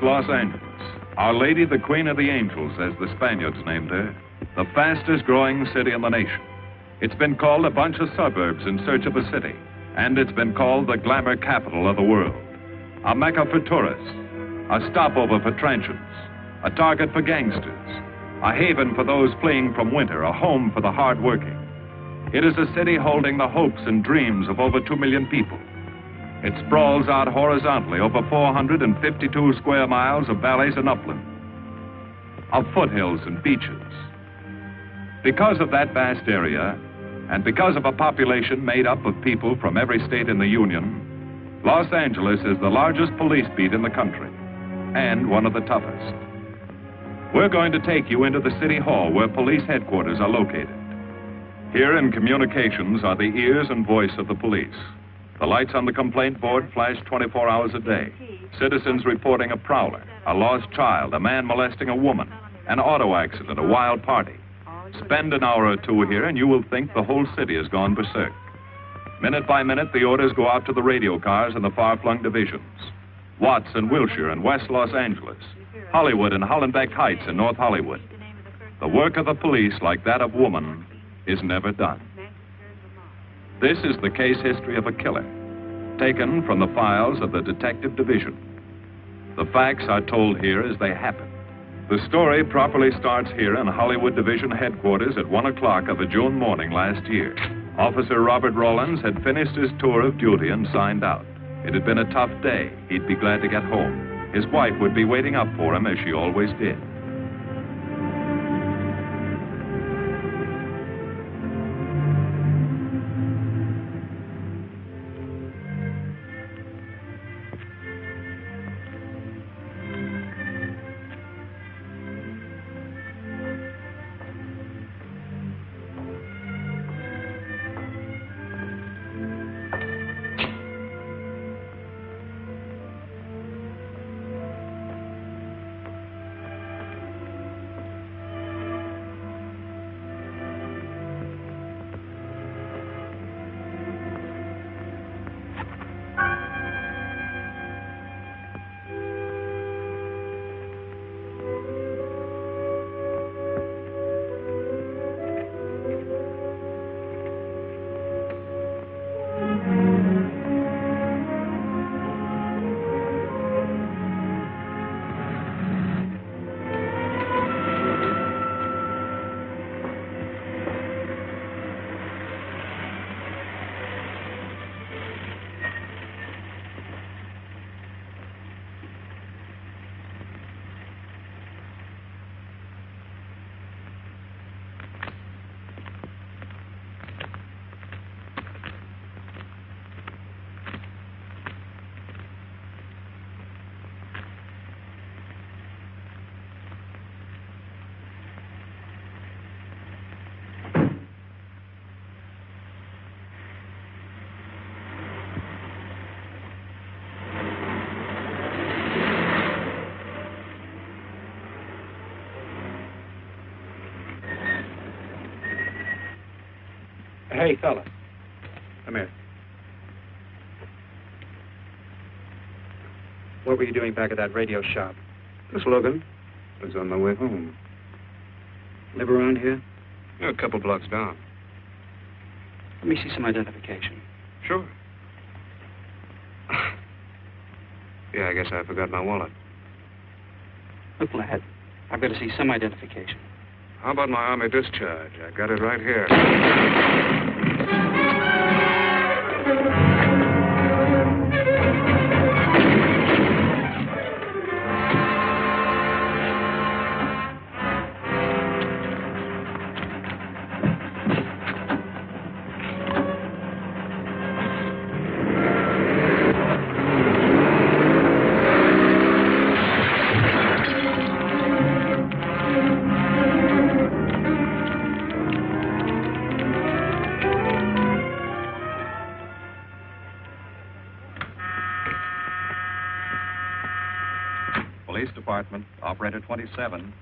Los Angeles. Our Lady, the Queen of the Angels, as the Spaniards named her. The fastest growing city in the nation. It's been called a bunch of suburbs in search of a city. And it's been called the glamour capital of the world. A mecca for tourists. A stopover for transients. A target for gangsters. A haven for those fleeing from winter. A home for the hard-working. It is a city holding the hopes and dreams of over 2 million people. It sprawls out horizontally over 452 square miles of valleys and upland, of foothills and beaches. Because of that vast area, and because of a population made up of people from every state in the Union, Los Angeles is the largest police beat in the country, and one of the toughest. We're going to take you into the city hall where police headquarters are located. Here in communications are the ears and voice of the police. The lights on the complaint board flash 24 hours a day. Citizens reporting a prowler, a lost child, a man molesting a woman, an auto accident, a wild party. Spend an hour or two here and you will think the whole city has gone berserk. Minute by minute, the orders go out to the radio cars in the far-flung divisions. Watts and Wilshire and West Los Angeles. Hollywood and Hollenbeck Heights in North Hollywood. The work of the police, like that of woman, is never done. This is the case history of a killer, taken from the files of the Detective Division. The facts are told here as they happen. The story properly starts here in Hollywood Division headquarters at 1 o'clock of a June morning last year. Officer Robert Rawlins had finished his tour of duty and signed out. It had been a tough day. He'd be glad to get home. His wife would be waiting up for him as she always did. Hey, fella. Come here. What were you doing back at that radio shop? Just looking. I was on my way home. Live around here? Yeah, a couple blocks down. Let me see some identification. Sure. Yeah, I guess I forgot my wallet. Look, lad, I've got to see some identification. How about my Army discharge? I got it right here. Department, Operator 27.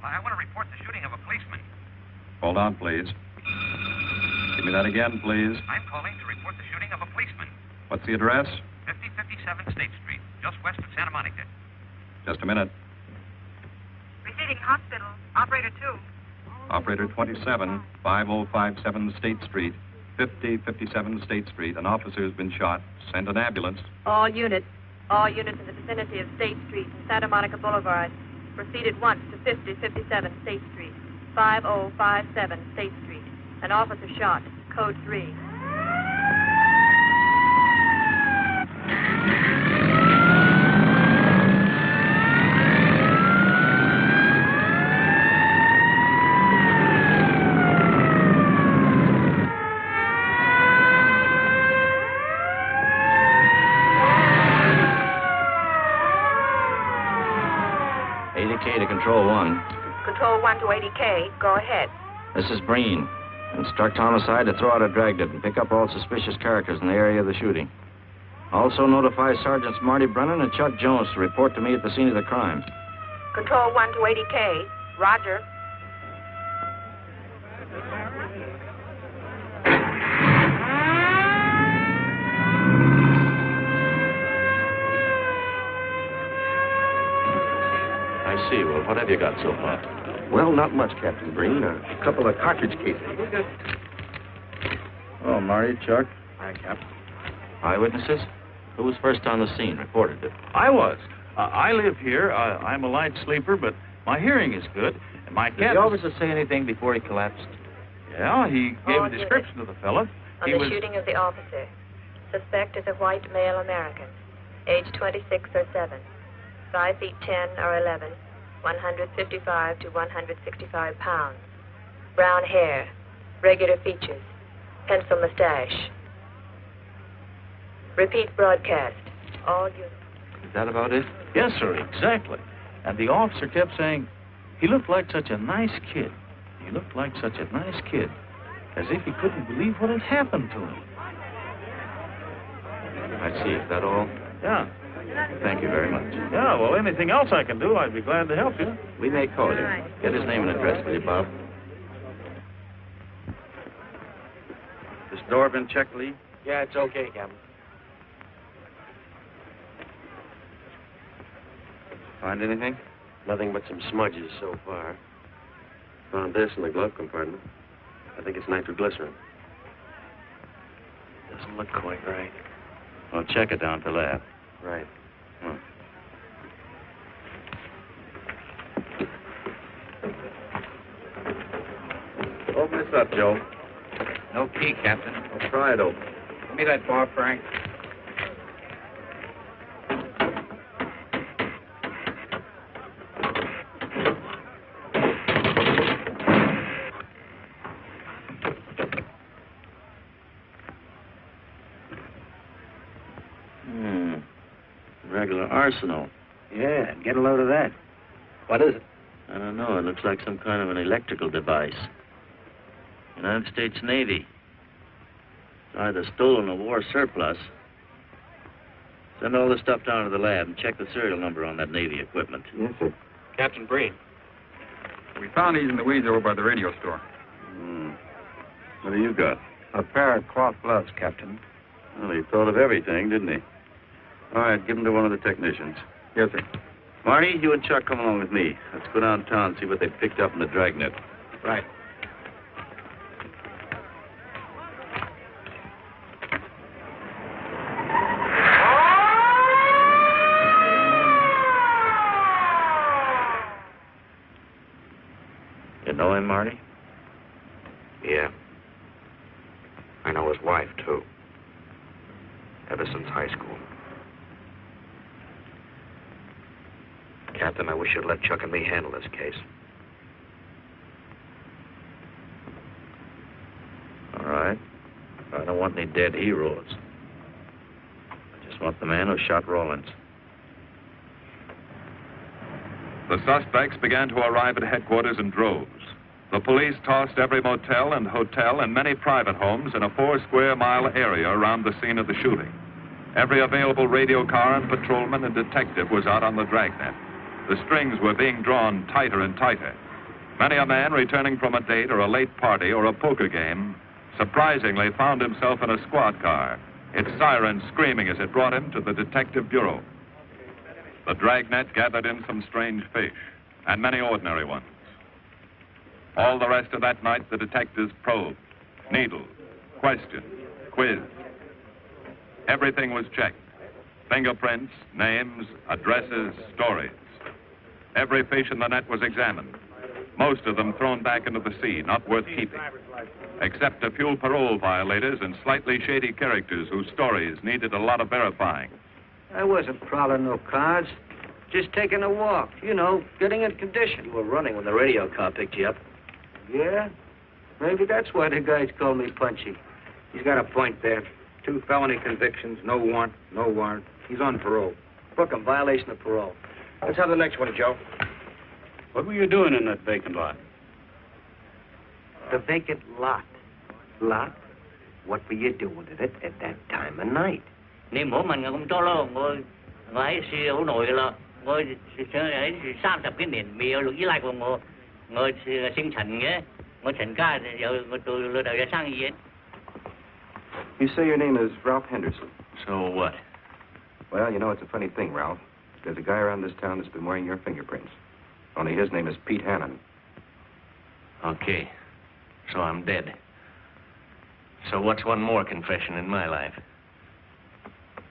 I want to report the shooting of a policeman. Hold on, please. Give me that again, please. I'm calling to report the shooting of a policeman. What's the address? 5057 State Street, just west of Santa Monica. Just a minute. Receiving hospital. Operator 2. Operator 27, 5057 State Street, 5057 State Street. An officer has been shot. Send an ambulance. All units in the vicinity of State Street and Santa Monica Boulevard. Proceed at once to 5057 State Street, 5057 State Street. An officer shot. Code 3. To Control 1. Control 1 to 80K. Go ahead. This is Breen. Instruct homicide to throw out a Dragnet and pick up all suspicious characters in the area of the shooting. Also notify Sergeants Marty Brennan and Chuck Jones to report to me at the scene of the crime. Control 1 to 80K. Roger. I see. Well, what have you got so far? Well, not much, Captain Breen. A couple of cartridge cases. Oh, Marty, Chuck. Hi, Cap. Eyewitnesses? Who was first on the scene? Reported it. I was. I live here. I'm a light sleeper, but my hearing is good. And my Did cat... the officer say anything before he collapsed? Yeah, he gave a description of the fellow. On the shooting of the officer. Suspect is a white male American. Age 26 or 7. 5 feet 10 or 11. 155 to 165 pounds. Brown hair. Regular features. Pencil mustache. Repeat broadcast. All units. Is that about it? Yes, sir, exactly. And the officer kept saying, he looked like such a nice kid. He looked like such a nice kid. As if he couldn't believe what had happened to him. I see. Is that all? Yeah. Thank you very much. Yeah, well, anything else I can do, I'd be glad to help you. We may call you. Get his name and address, will you, Bob? This door been checked, Lee? Yeah, it's okay, Captain. Find anything? Nothing but some smudges so far. Found this in the glove compartment. I think it's nitroglycerin. Doesn't look quite right. Well, check it down at the lab. Right. Open this up, Joe. No key, Captain. I'll try it open. Give me that bar, Frank. Regular arsenal. Yeah, get a load of that. What is it? I don't know. It looks like some kind of an electrical device. United States Navy. It's either stolen or war surplus. Send all this stuff down to the lab and check the serial number on that Navy equipment. Yes, sir. Captain Breen. We found these in the weeds over by the radio store. What do you got? A pair of cloth gloves, Captain. Well, he thought of everything, didn't he? All right, give them to one of the technicians. Yes, sir. Marty, you and Chuck come along with me. Let's go downtown and see what they picked up in the Dragnet. Right. You know him, Marty? Yeah. I know his wife, too. Ever since high school. Captain, I wish you'd let Chuck and me handle this case. All right. I don't want any dead heroes. I just want the man who shot Rawlins. The suspects began to arrive at headquarters in droves. The police tossed every motel and hotel and many private homes in a 4-square-mile area around the scene of the shooting. Every available radio car and patrolman and detective was out on the Dragnet. The strings were being drawn tighter and tighter. Many a man returning from a date or a late party or a poker game surprisingly found himself in a squad car, its siren screaming as it brought him to the detective bureau. The Dragnet gathered in some strange fish, and many ordinary ones. All the rest of that night, the detectives probed, needled, questioned, quizzed. Everything was checked. Fingerprints, names, addresses, stories. Every fish in the net was examined. Most of them thrown back into the sea, not worth keeping. Except a few parole violators and slightly shady characters whose stories needed a lot of verifying. I wasn't prowling no cars. Just taking a walk, you know, getting in condition. You were running when the radio car picked you up. Yeah? Maybe that's why the guys call me Punchy. He's got a point there. 2 felony convictions, no warrant, no warrant. He's on parole. Book him, violation of parole. Let's have the next one, Joe. What were you doing in that vacant lot? The vacant lot. Lot? What were you doing with it at that time of night? Ni mỗi mình cũng cho lo ngồi ngồi siêu nổi là ngồi ấy 30 cái年没有依赖过我生存嘅我全家有我做老豆嘅生意嘅 You say your name is Ralph Henderson. So what? Well, you know, it's a funny thing, Ralph. There's a guy around this town that's been wearing your fingerprints. Only his name is Pete Hannon. Okay. So I'm dead. So what's one more confession in my life?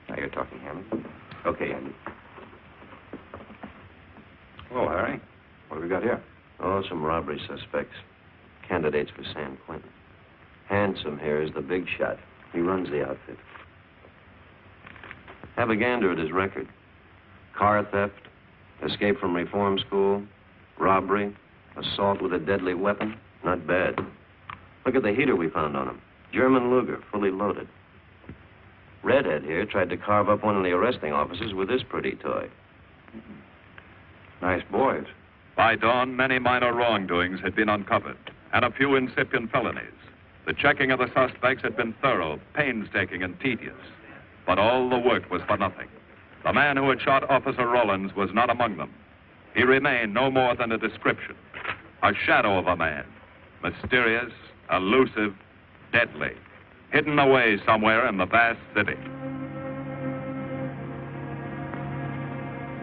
Now you're talking, Hammond. Okay, Andy. Oh, Harry. What have we got here? Oh, some robbery suspects. Candidates for San Quentin. Handsome here is the big shot. He runs the outfit. Have a gander at his record. Car theft, escape from reform school, robbery, assault with a deadly weapon. Not bad. Look at the heater we found on him. German Luger, fully loaded. Redhead here tried to carve up one of the arresting officers with this pretty toy. Nice boys. By dawn, many minor wrongdoings had been uncovered, and a few incipient felonies. The checking of the suspects had been thorough, painstaking, and tedious. But all the work was for nothing. The man who had shot Officer Rollins was not among them. He remained no more than a description, a shadow of a man, mysterious, elusive, deadly, hidden away somewhere in the vast city.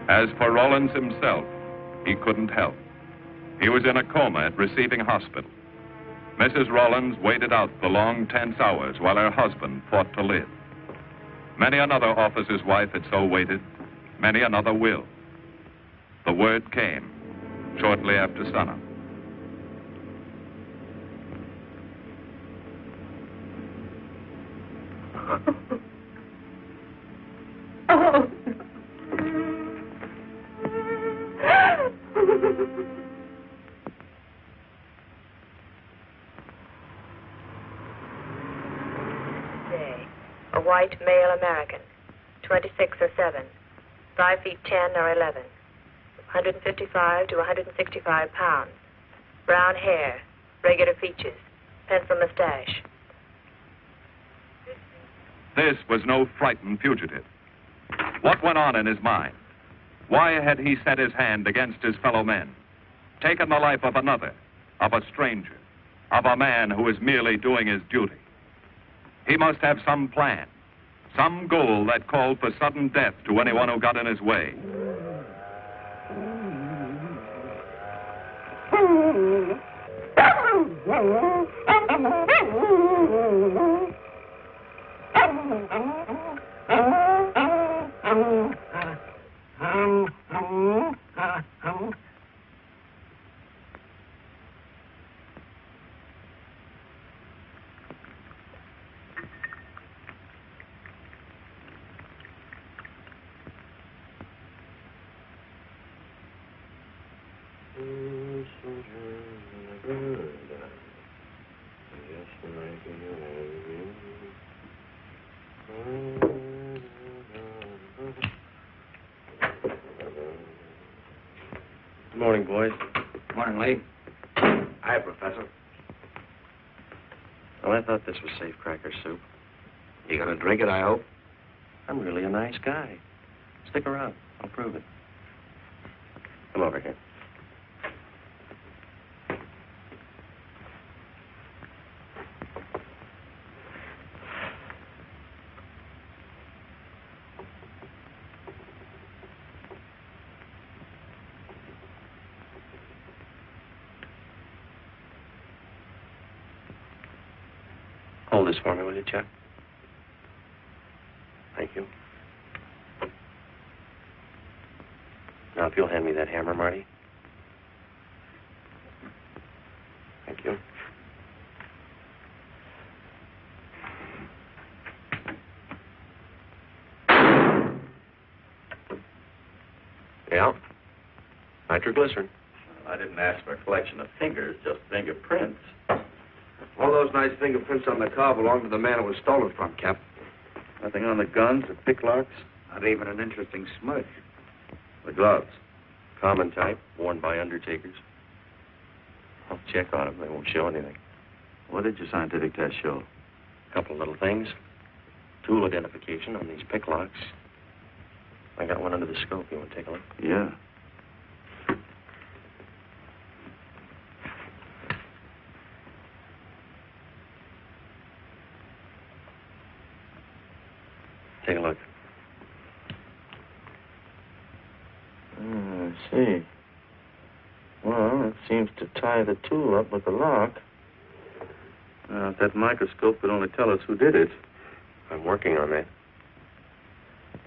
As for Rollins himself, he couldn't help. He was in a coma at receiving hospital. Mrs. Rollins waited out the long, tense hours while her husband fought to live. Many another officer's wife had so waited. Many another will. The word came shortly after sunup. A white male American, 26 or 7, 5 feet 10 or 11, 155 to 165 pounds, brown hair, regular features, pencil mustache. This was no frightened fugitive. What went on in his mind? Why had he set his hand against his fellow men, taken the life of another, of a stranger, of a man who was merely doing his duty? He must have some plan, some goal that called for sudden death to anyone who got in his way. Good morning, boys. Morning, Lee. Hi, Professor. Well, I thought this was safe cracker soup. You gonna drink it, I hope? I'm really a nice guy. Stick around. I'll prove it. Come over here. Hold this for me, will you, Chuck? Thank you. Now, if you'll hand me that hammer, Marty. Thank you. Yeah. Nitroglycerin. I didn't ask for a collection of fingers, just fingerprints. All those nice fingerprints on the car belong to the man it was stolen from, Cap. Nothing on the guns or picklocks? Not even an interesting smudge. The gloves? Common type, worn by undertakers. I'll check on them. They won't show anything. What did your scientific test show? A couple of little things. Tool identification on these picklocks. I got one under the scope. You want to take a look? Yeah. Take a look. I see. Well, it seems to tie the tool up with the lock. If that microscope could only tell us who did it. I'm working on that.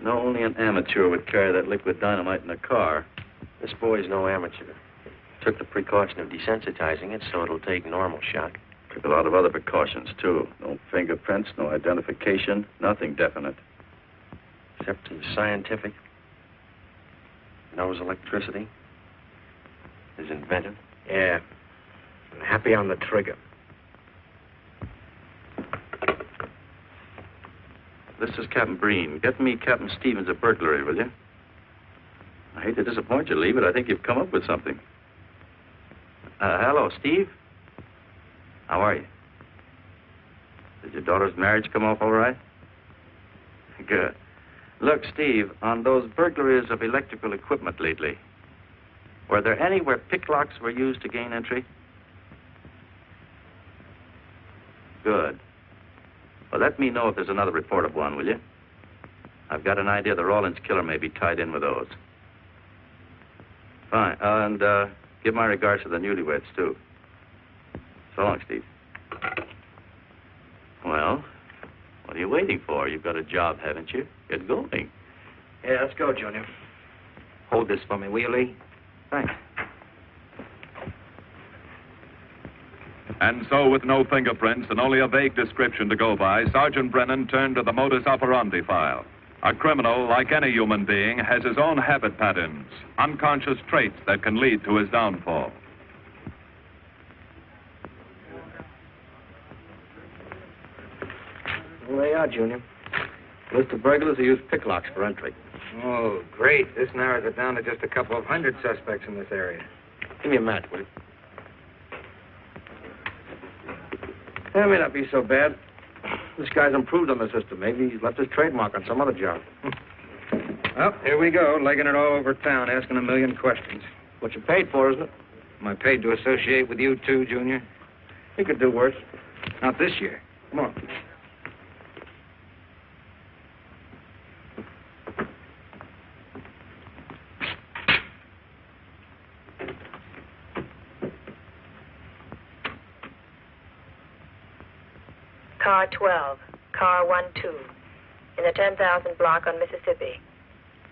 No, only an amateur would carry that liquid dynamite in a car. This boy's no amateur. Took the precaution of desensitizing it so it'll take normal shock. Took a lot of other precautions, too. No fingerprints, no identification, nothing definite. Except his scientific. Knows electricity. Is inventive. Yeah. And happy on the trigger. This is Captain Breen. Get me Captain Stevens a burglary, will you? I hate to disappoint you, Lee, but I think you've come up with something. Hello, Steve. How are you? Did your daughter's marriage come off all right? Good. Look, Steve, on those burglaries of electrical equipment lately, were there any where picklocks were used to gain entry? Good. Well, let me know if there's another report of one, will you? I've got an idea the Rawlins killer may be tied in with those. Fine. And give my regards to the newlyweds, too. So long, Steve. Well, what are you waiting for? You've got a job, haven't you? Get going. Yeah, let's go, Junior. Hold this for me, will you, Lee? Thanks. And so, with no fingerprints and only a vague description to go by, Sergeant Brennan turned to the modus operandi file. A criminal, like any human being, has his own habit patterns, unconscious traits that can lead to his downfall. Well, they are, Junior. List of burglars who use picklocks for entry. Oh, great. This narrows it down to just a couple of hundred suspects in this area. Give me a match, will you? That may not be so bad. This guy's improved on the system. Maybe he's left his trademark on some other job. Well, here we go, legging it all over town, asking a million questions. What you paid for, isn't it? Am I paid to associate with you, too, Junior? You could do worse. Not this year. Come on. Car 12, car 12, in the 10,000 block on Mississippi.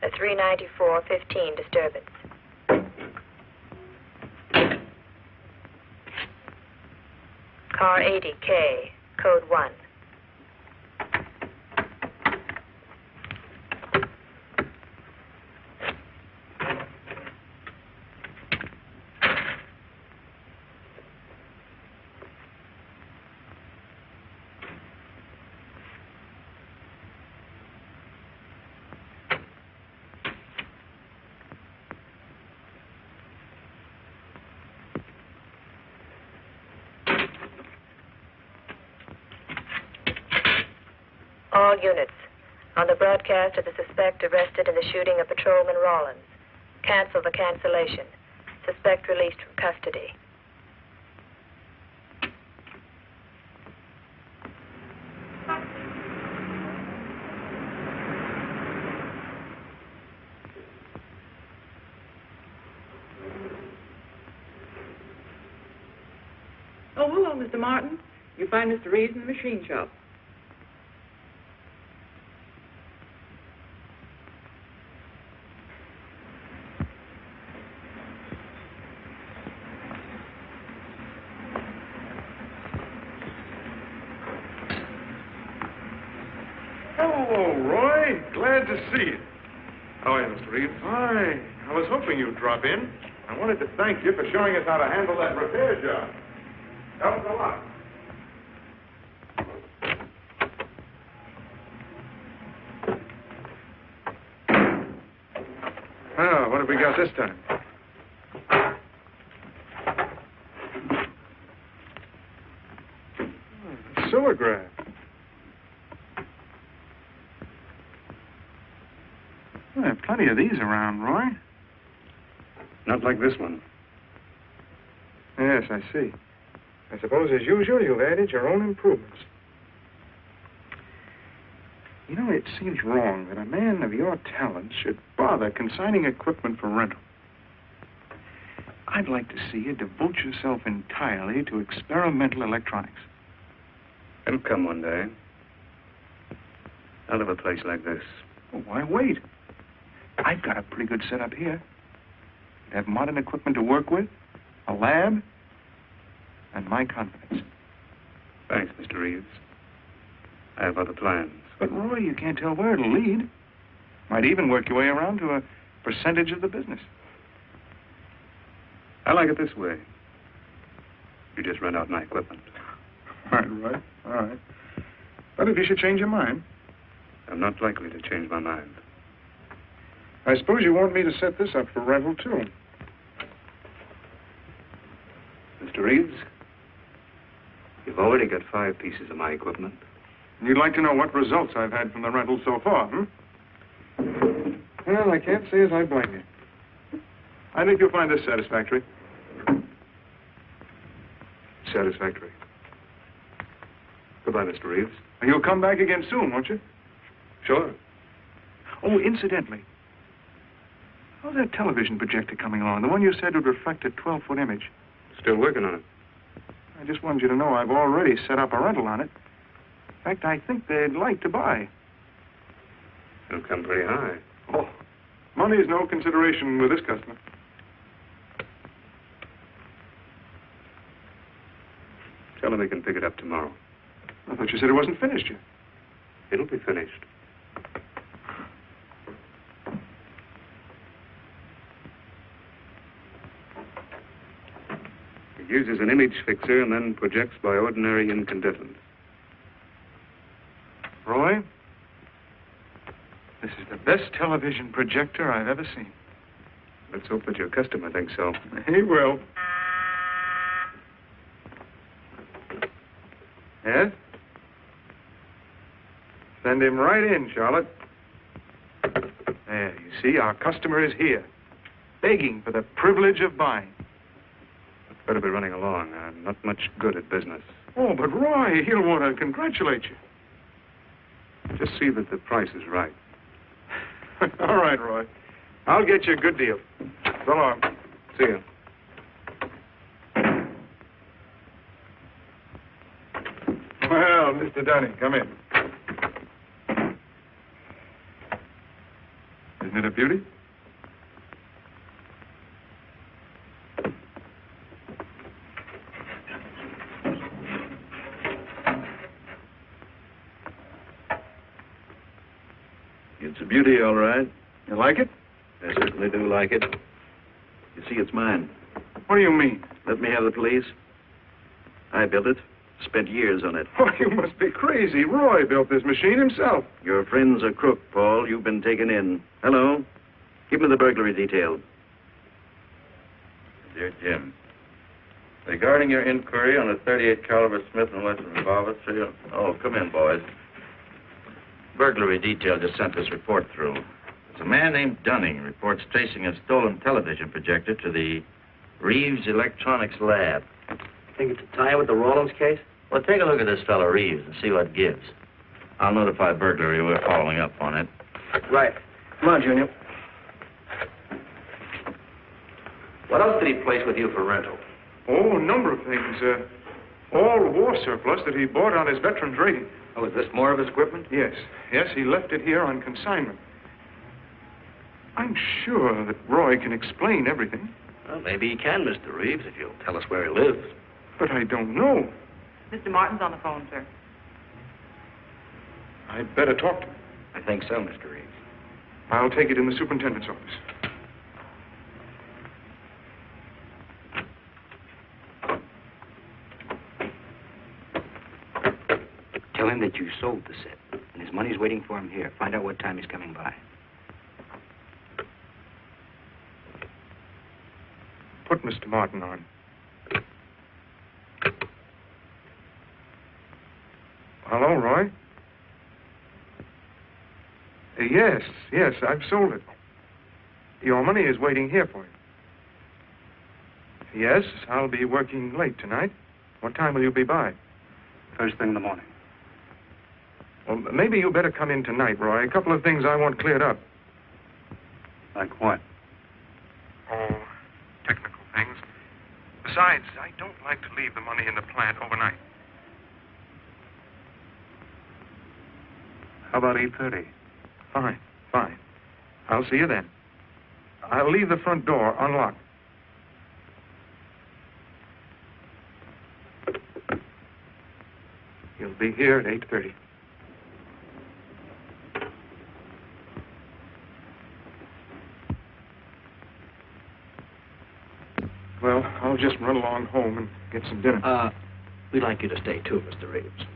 A 394-15 disturbance. Car 80K, code 1. All units, on the broadcast of the suspect arrested in the shooting of Patrolman Rawlins. Cancel the cancellation. Suspect released from custody. Oh, hello, Mr. Martin. You find Mr. Reeves in the machine shop. Hello, Roy. Glad to see you. How are you, Mr. Reeves? Hi. I was hoping you'd drop in. I wanted to thank you for showing us how to handle that repair job. Helped a lot. Oh, what have we got this time? A sewer grab. Well, there are plenty of these around, Roy. Not like this one. Yes, I see. I suppose, as usual, you've added your own improvements. You know, it seems wrong that a man of your talents should bother consigning equipment for rental. I'd like to see you devote yourself entirely to experimental electronics. It'll come one day. Out of a place like this. Well, why wait? I've got a pretty good setup here. You have modern equipment to work with, a lab, and my confidence. Thanks, Mr. Reeves. I have other plans. But, Roy, you can't tell where it'll lead. Might even work your way around to a percentage of the business. I like it this way. You just rent out my equipment. All right. All right. But if you should change your mind... I'm not likely to change my mind. I suppose you want me to set this up for rental, too. Mr. Reeves, you've already got 5 pieces of my equipment. You'd like to know what results I've had from the rental so far, Well, I can't say as I blame you. I think you'll find this satisfactory. Satisfactory. Goodbye, Mr. Reeves. You'll come back again soon, won't you? Sure. Oh, incidentally, how's that television projector coming along? The one you said would reflect a 12-foot image. Still working on it. I just wanted you to know I've already set up a rental on it. In fact, I think they'd like to buy. It'll come pretty high. Oh, money is no consideration with this customer. Tell him he can pick it up tomorrow. I thought you said it wasn't finished yet. It'll be finished. It uses an image fixer and then projects by ordinary incandescent. Roy, this is the best television projector I've ever seen. Let's hope that your customer thinks so. He will. Yes? Send him right in, Charlotte. There, you see, our customer is here, begging for the privilege of buying. Better be running along. I'm not much good at business. Oh, but Roy, he'll want to congratulate you. Just see that the price is right. All right, Roy. I'll get you a good deal. So long. See you. Well, Mr. Dunning, come in. Isn't it a beauty? It's a beauty, all right. You like it? I certainly do like it. You see, it's mine. What do you mean? Let me have the police. I built it. Spent years on it. Oh, you must be crazy. Roy built this machine himself. Your friend's a crook, Paul. You've been taken in. Hello? Give me the burglary detail. Dear Jim, regarding your inquiry on a 38 caliber Smith & Wesson revolver, sir. Oh, come in, boys. Burglary detail just sent this report through. There's a man named Dunning reports tracing a stolen television projector to the Reeves Electronics Lab. Think it's a tie with the Rawlins case? Well, take a look at this fellow Reeves and see what it gives. I'll notify burglary we're following up on it. Right. Come on, Junior. What else did he place with you for rental? Oh, a number of things. All war surplus that he bought on his veterans rating. Oh, is this more of his equipment? Yes. Yes, he left it here on consignment. I'm sure that Roy can explain everything. Well, maybe he can, Mr. Reeves, if you'll tell us where he lives. But I don't know. Mr. Martin's on the phone, sir. I'd better talk to him. I think so, Mr. Reeves. I'll take it in the superintendent's office. Tell him that you sold the set, and his money's waiting for him here. Find out what time he's coming by. Put Mr. Martin on. Hello, Roy? Yes, I've sold it. Your money is waiting here for you. Yes, I'll be working late tonight. What time will you be by? First thing in the morning. Well, maybe you better come in tonight, Roy. A couple of things I want cleared up. Like what? Oh, technical things. Besides, I don't like to leave the money in the plant overnight. How about 8:30? Fine. I'll see you then. I'll leave the front door unlocked. You'll be here at 8:30. Well, I'll just run along home and get some dinner. We'd like you to stay too, Mr. Reeves.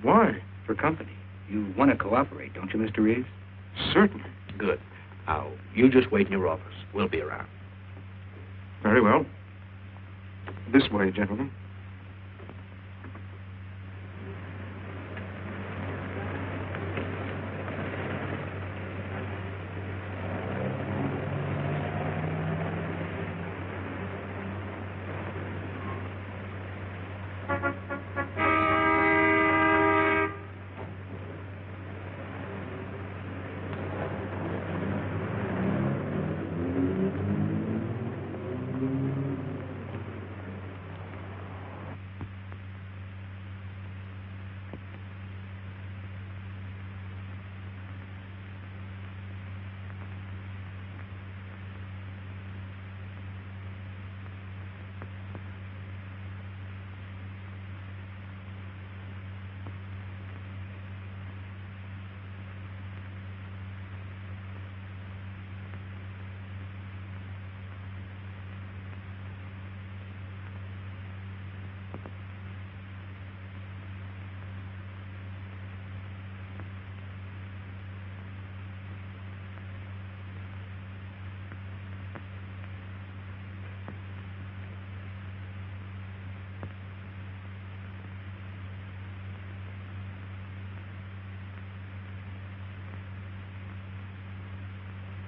Why? For company. You want to cooperate, don't you, Mr. Reeves? Certainly. Good. Now, you just wait in your office. We'll be around. Very well. This way, gentlemen.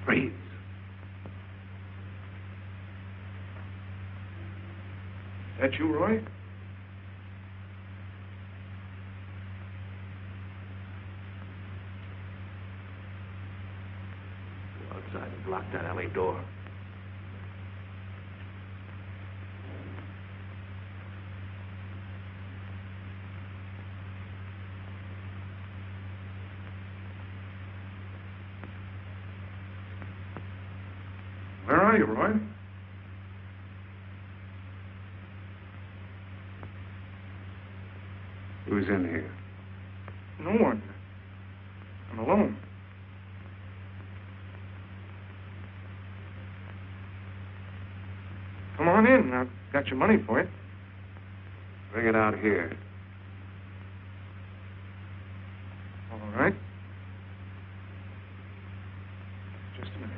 Reeves. That you, Roy? Go outside and block that alley door. Where are you, Roy? Who's in here? No one. I'm alone. Come on in. I've got your money for you. Bring it out here. All right. Just a minute.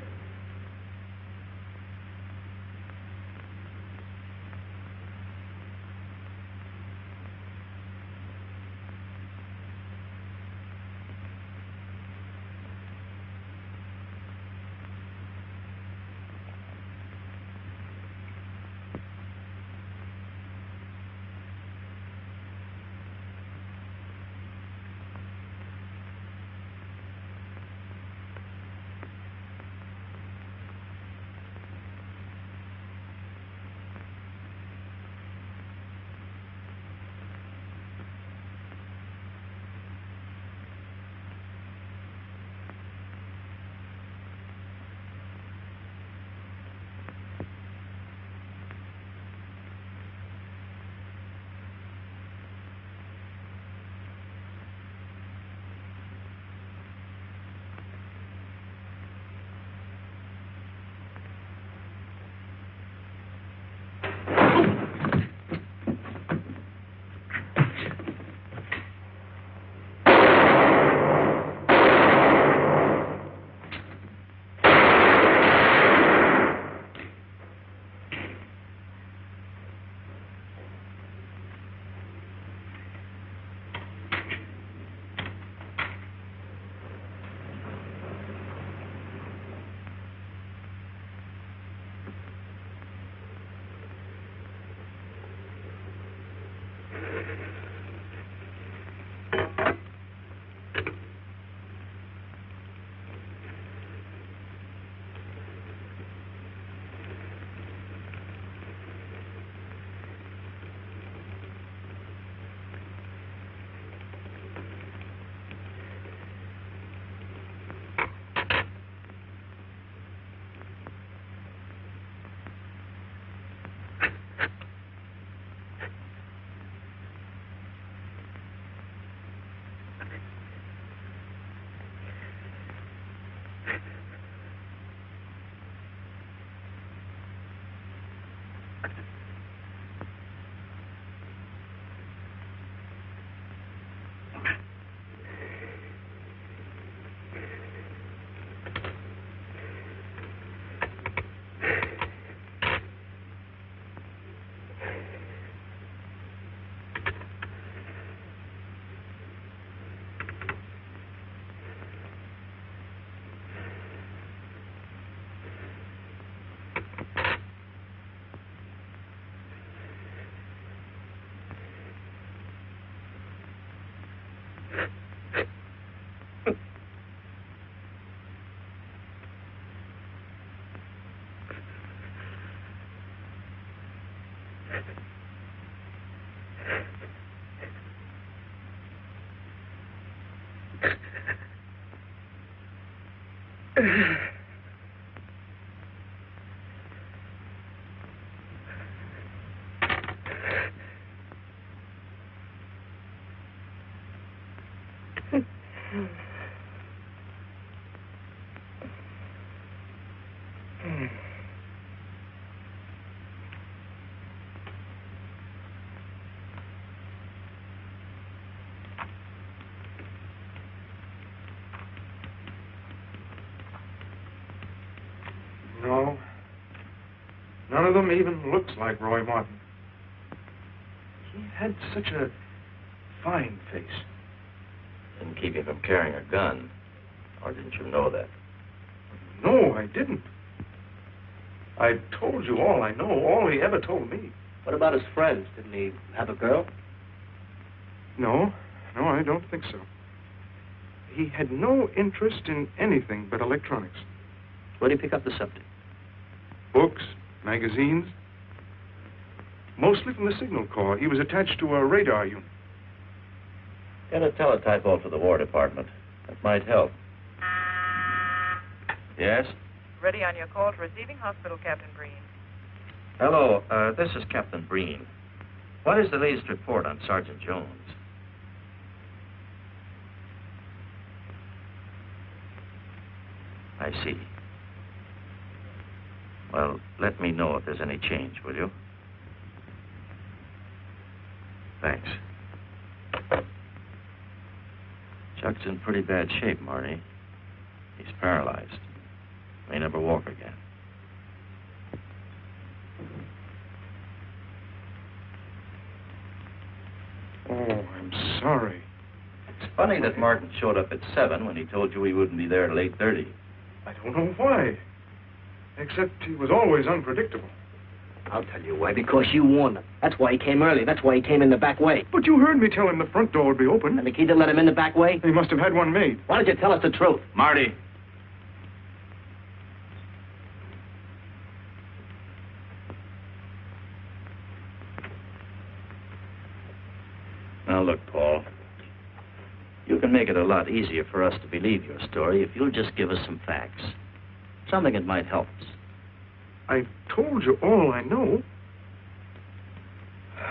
No. None of them even looks like Roy Martin. He had such a fine face. Didn't keep you from carrying a gun. Or didn't you know that? No, I didn't. I told you all I know, all he ever told me. What about his friends? Didn't he have a girl? No, I don't think so. He had no interest in anything but electronics. Where did he pick up the subject? Books, magazines. Mostly from the Signal Corps. He was attached to a radar unit. Get a teletype off to the War Department. That might help. Yes? Ready on your call to receiving hospital, Captain Breen. Hello, this is Captain Breen. What is the latest report on Sergeant Jones? I see. Well, let me know if there's any change, will you? Thanks. Chuck's in pretty bad shape, Marty. He's paralyzed. May never walk again. Oh, I'm sorry. It's funny that Martin showed up at 7 when he told you he wouldn't be there till 8:30. I don't know why. Except he was always unpredictable. I'll tell you why. Because you warned him. That's why he came early. That's why he came in the back way. But you heard me tell him the front door would be open. And the key didn't let him in the back way? He must have had one made. Why did you tell us the truth? Marty! Now, look, Paul. You can make it a lot easier for us to believe your story if you'll just give us some facts. Something that might help us. I told you all I know.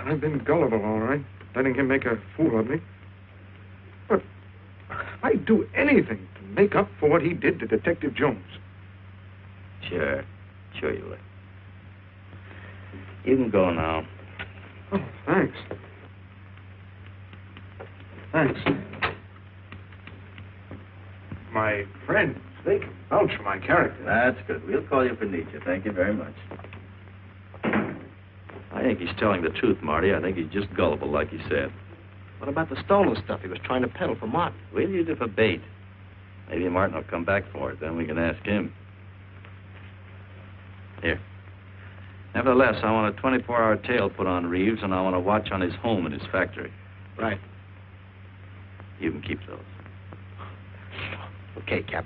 I've been gullible, all right, letting him make a fool of me. But I'd do anything to make up for what he did to Detective Jones. Sure you would. You can go now. Oh, thanks. Thanks. My friends, they can vouch for my character. That's good. We'll call you if we need you. Thank you very much. I think he's telling the truth, Marty. I think he's just gullible, like he said. What about the stolen stuff he was trying to peddle for Martin? We'll use it for bait. Maybe Martin will come back for it. Then we can ask him. Here. Nevertheless, I want a 24-hour tail put on Reeves, and I want a watch on his home and his factory. Right. You can keep those. Okay, Cap.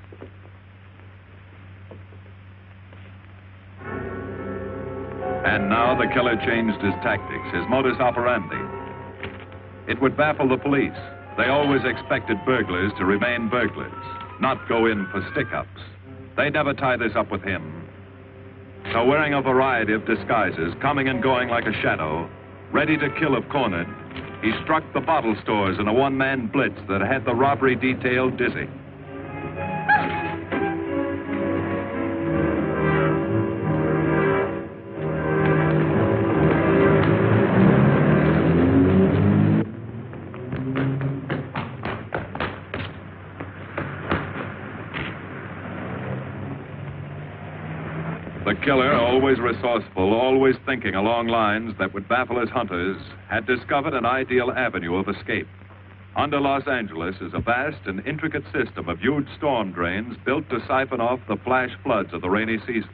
And now the killer changed his tactics, his modus operandi. It would baffle the police. They always expected burglars to remain burglars, not go in for stick-ups. They'd never tie this up with him. So wearing a variety of disguises, coming and going like a shadow, ready to kill if cornered, he struck the bottle stores in a one-man blitz that had the robbery detail dizzy. The killer, always resourceful, always thinking along lines that would baffle his hunters, had discovered an ideal avenue of escape. Under Los Angeles is a vast and intricate system of huge storm drains built to siphon off the flash floods of the rainy season.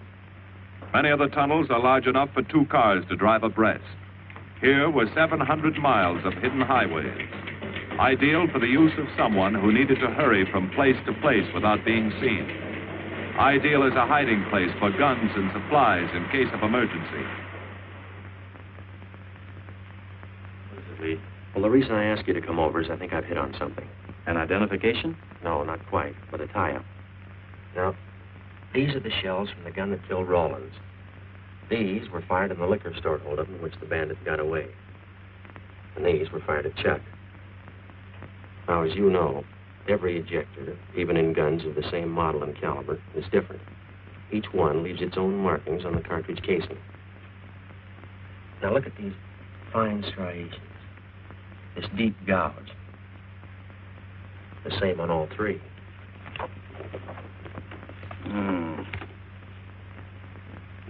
Many of the tunnels are large enough for 2 cars to drive abreast. Here were 700 miles of hidden highways. Ideal for the use of someone who needed to hurry from place to place without being seen. Ideal as a hiding place for guns and supplies in case of emergency. What is it, Lee? Well, the reason I asked you to come over is I think I've hit on something. An identification? No, not quite, but a tie-up. Now, these are the shells from the gun that killed Rawlins. These were fired in the liquor store holdup in which the bandit got away. And these were fired at Chuck. Now, as you know, every ejector, even in guns of the same model and caliber, is different. Each one leaves its own markings on the cartridge casing. Now, look at these fine striations. This deep gouge. The same on all three. In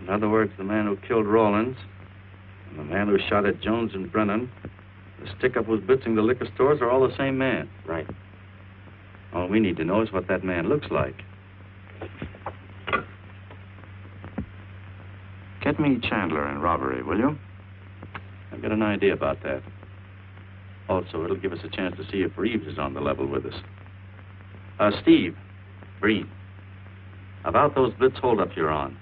other words, the man who killed Rawlins and the man who shot at Jones and Brennan, the stick-up who's blitzing the liquor stores are all the same man. Right. All we need to know is what that man looks like. Get me Chandler in robbery, will you? I've got an idea about that. Also, it'll give us a chance to see if Reeves is on the level with us. Steve, Breen, about those blitz holdups you're on.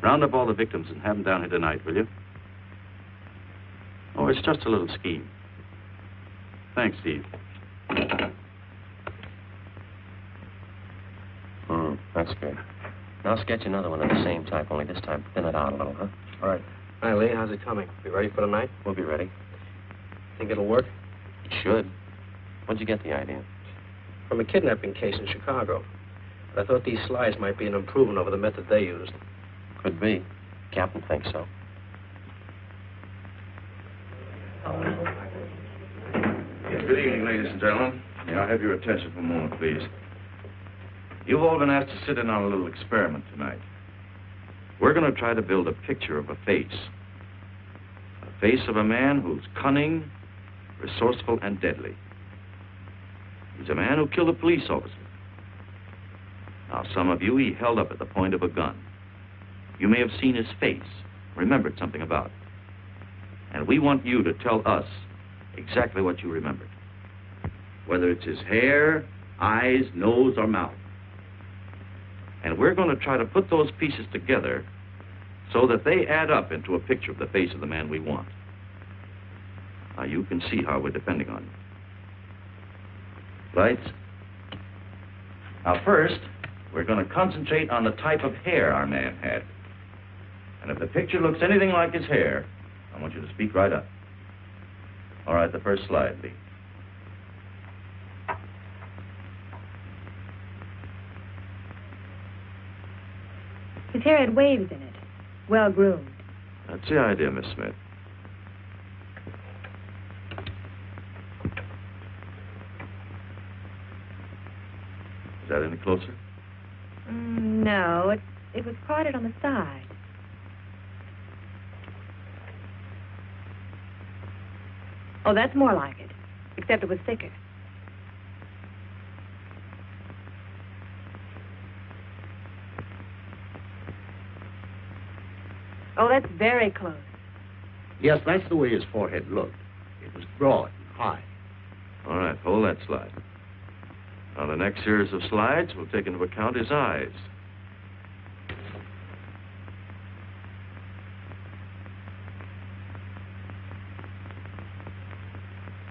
Round up all the victims and have them down here tonight, will you? Oh, it's just a little scheme. Thanks, Steve. That's good. Now I'll sketch another one of the same type, only this time thin it out a little, huh? All right. Hi, Lee. How's it coming? We ready for tonight? We'll be ready. Think it'll work? It should. When'd you get the idea? From a kidnapping case in Chicago. But I thought these slides might be an improvement over the method they used. Could be. Captain thinks so. Good evening, ladies and gentlemen. May I have your attention for a moment, please? You've all been asked to sit in on a little experiment tonight. We're going to try to build a picture of a face. A face of a man who's cunning, resourceful, and deadly. He's a man who killed a police officer. Now, some of you he held up at the point of a gun. You may have seen his face, remembered something about it. And we want you to tell us exactly what you remembered. Whether it's his hair, eyes, nose, or mouth. And we're going to try to put those pieces together so that they add up into a picture of the face of the man we want. Now, you can see how we're depending on you. Lights? Now, first, we're going to concentrate on the type of hair our man had. And if the picture looks anything like his hair, I want you to speak right up. All right, the first slide, Lee. His hair had waves in it, well groomed. That's the idea, Miss Smith. Is that any closer? No, it was parted on the side. Oh, that's more like it, except it was thicker. Oh, that's very close. Yes, that's the way his forehead looked. It was broad and high. All right, hold that slide. Now, the next series of slides will take into account his eyes.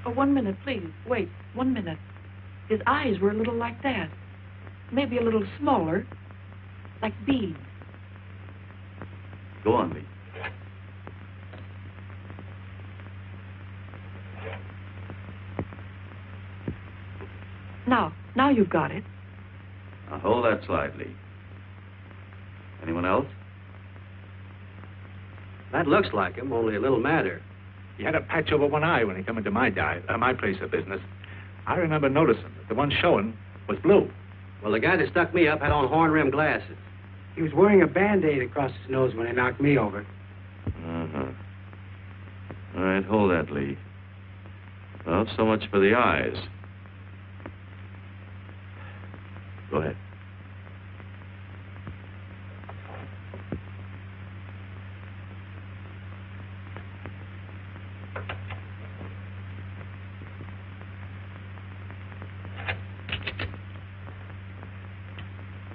Oh, 1 minute, please. Wait, 1 minute. His eyes were a little like that. Maybe a little smaller, like beads. Go on, Lee. Now you've got it. Now, hold that slide, Lee. Anyone else? That looks like him, only a little madder. He had a patch over one eye when he come into my place of business. I remember noticing that the one showing was blue. Well, the guy that stuck me up had on horn-rimmed glasses. He was wearing a Band-Aid across his nose when he knocked me over. Uh-huh. All right, hold that, Lee. Well, so much for the eyes. Go ahead.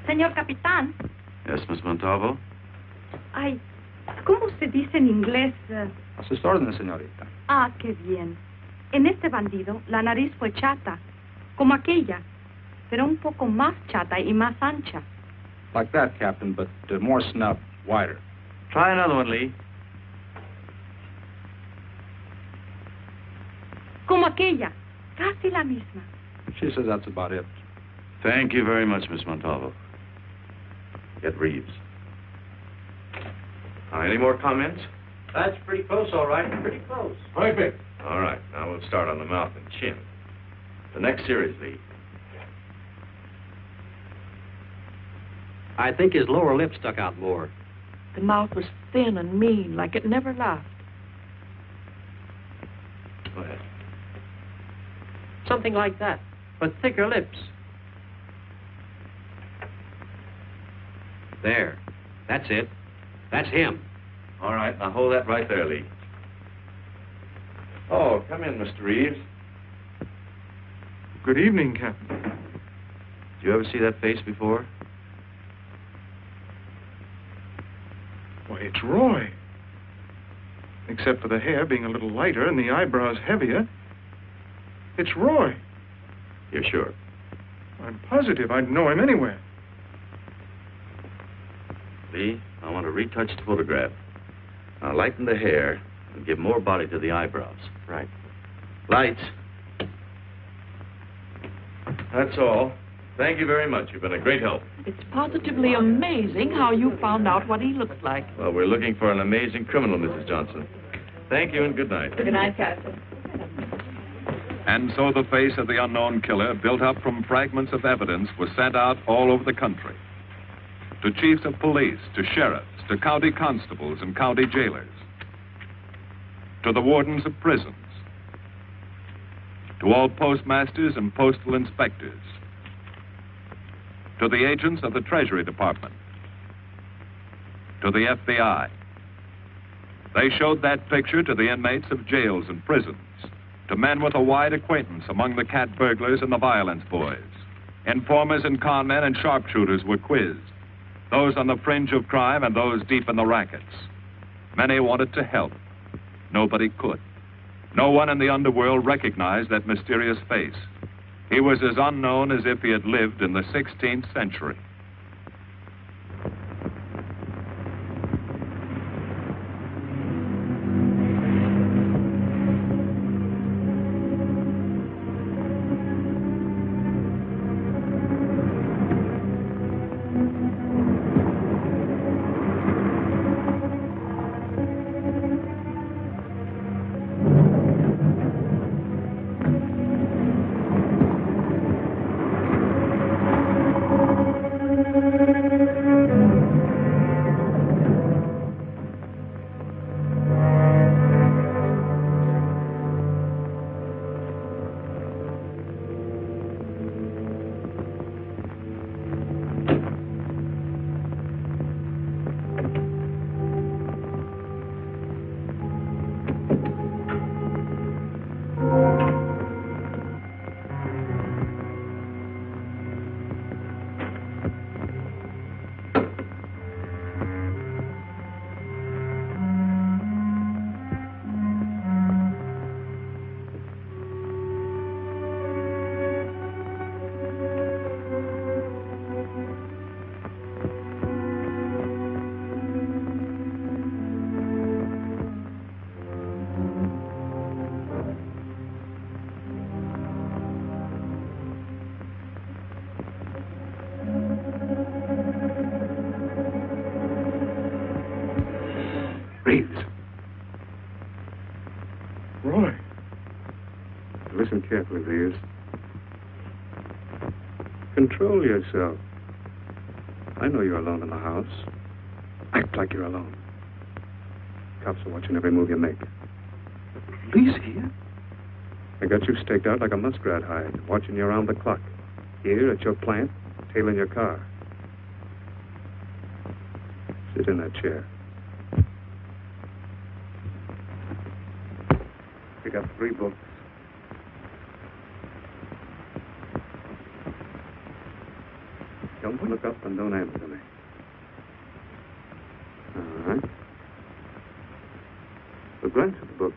Señor Capitán. Yes, Miss Montalvo? Ay, ¿cómo se dice en inglés? A sus órdenes, señorita. Ah, qué bien. En este bandido, la nariz fue chata, como aquella, pero un poco más chata y más ancha. Like that, Captain, but more snub, wider. Try another one, Lee. Como aquella, casi la misma. She says that's about it. Thank you very much, Miss Montalvo. Get Reeves. Any more comments? That's pretty close, all right. Pretty close. Perfect. All right, now we'll start on the mouth and chin. The next series, Lee. I think his lower lip stuck out more. The mouth was thin and mean, like it never laughed. Go ahead. Something like that, but thicker lips. There. That's it. That's him. All right, now hold that right there, Lee. Oh, come in, Mr. Reeves. Good evening, Captain. Did you ever see that face before? Why, it's Roy. Except for the hair being a little lighter and the eyebrows heavier. It's Roy. You're sure? I'm positive I'd know him anywhere. Lee, I want a retouched photograph. Now lighten the hair and give more body to the eyebrows. Right. Lights. That's all. Thank you very much. You've been a great help. It's positively amazing how you found out what he looked like. Well, we're looking for an amazing criminal, Mrs. Johnson. Thank you and good night. Good night, Captain. And so the face of the unknown killer, built up from fragments of evidence, was sent out all over the country. To chiefs of police, to sheriffs, to county constables and county jailers, to the wardens of prisons, to all postmasters and postal inspectors, to the agents of the Treasury Department, to the FBI. They showed that picture to the inmates of jails and prisons, to men with a wide acquaintance among the cat burglars and the violence boys. Informers and conmen and sharpshooters were quizzed, those on the fringe of crime and those deep in the rackets. Many wanted to help. Nobody could. No one in the underworld recognized that mysterious face. He was as unknown as if he had lived in the 16th century. Roy. Listen carefully, Reeves. Control yourself. I know you're alone in the house. Act like you're alone. Cops are watching every move you make. Police here? They got you staked out like a muskrat hide, watching you around the clock. Here at your plant, tailing your car. Sit in that chair. Pick up 3 books. Don't look up and don't answer me. All right. But glance at the book.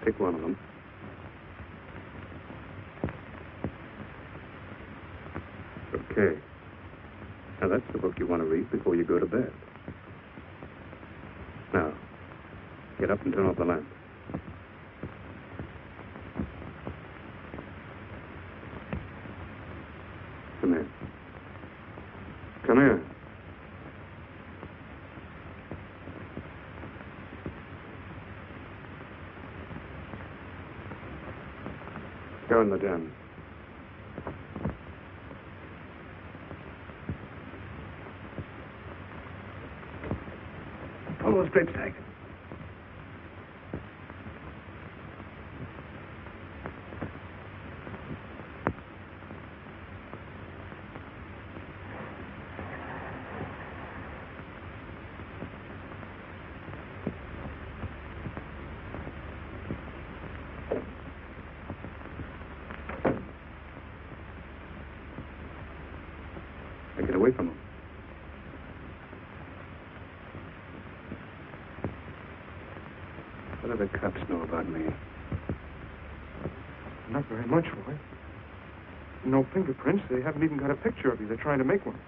Pick one of them. Okay. Now, that's the book you want to read before you go to bed. Now, get up and turn off the lamp. Come here. Come here. Go in the den. Pull those drapes back. Now get away from them. What do the cops know about me? Not very much, Roy. No fingerprints. They haven't even got a picture of you. They're trying to make one.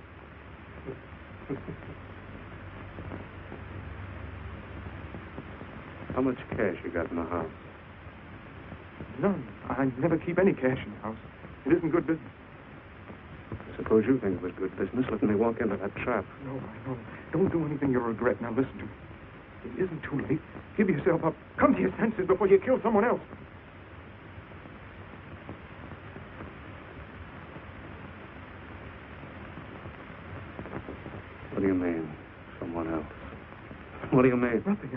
How much cash you got in the house? None. I never keep any cash in the house. It isn't good business. Suppose you think it was good business letting me walk into that trap. No, I know. Don't do anything you'll regret. Now listen to me. It isn't too late. Give yourself up. Come to your senses before you kill someone else. What do you mean, someone else? What do you mean? Nothing.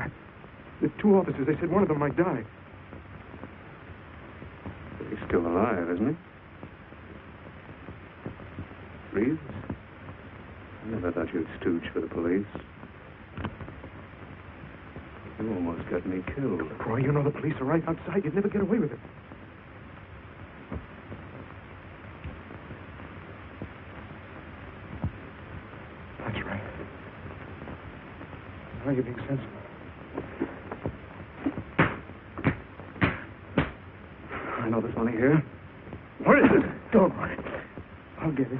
The two officers, they said one of them might die. He's still alive, isn't he? Reeves? I never thought you'd stooge for the police. You almost got me killed. Roy, you know the police are right outside. You'd never get away with it. That's right. Now you're being sensible. I know there's money here. Where is it? Don't worry. I'll get it.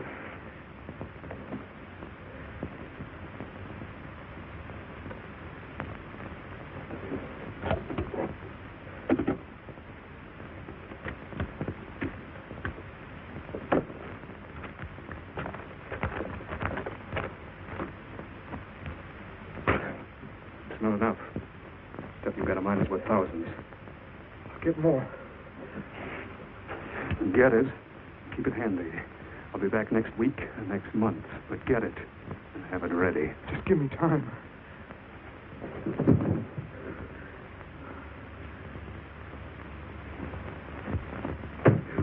It's not enough. Stuff you've got in mind is worth thousands. I'll get more. Get it. Keep it handy. I'll be back next week and next month. But get it and have it ready. Just give me time.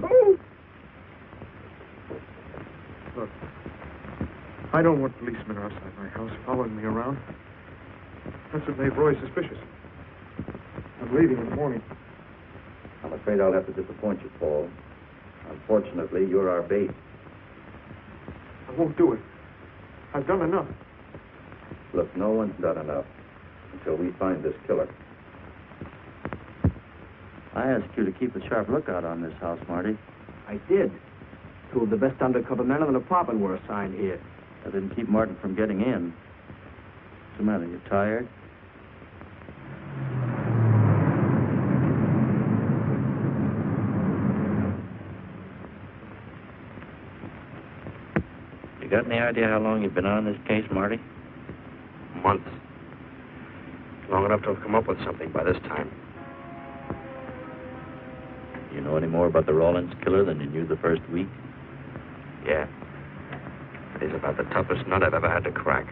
Oh! Look, I don't want policemen outside my house following me around. That's what made Roy suspicious. I'm leaving in the morning. I'm afraid I'll have to disappoint you, Paul. Unfortunately, you're our bait. I won't do it. I've done enough. Look, no one's done enough until we find this killer. I asked you to keep a sharp lookout on this house, Marty. I did. Two of the best undercover men in the department were assigned here. I didn't keep Martin from getting in. What's the matter? You tired? You got any idea how long you've been on this case, Marty? Months. Long enough to have come up with something by this time. You know any more about the Rawlins killer than you knew the first week? Yeah. He's about the toughest nut I've ever had to crack.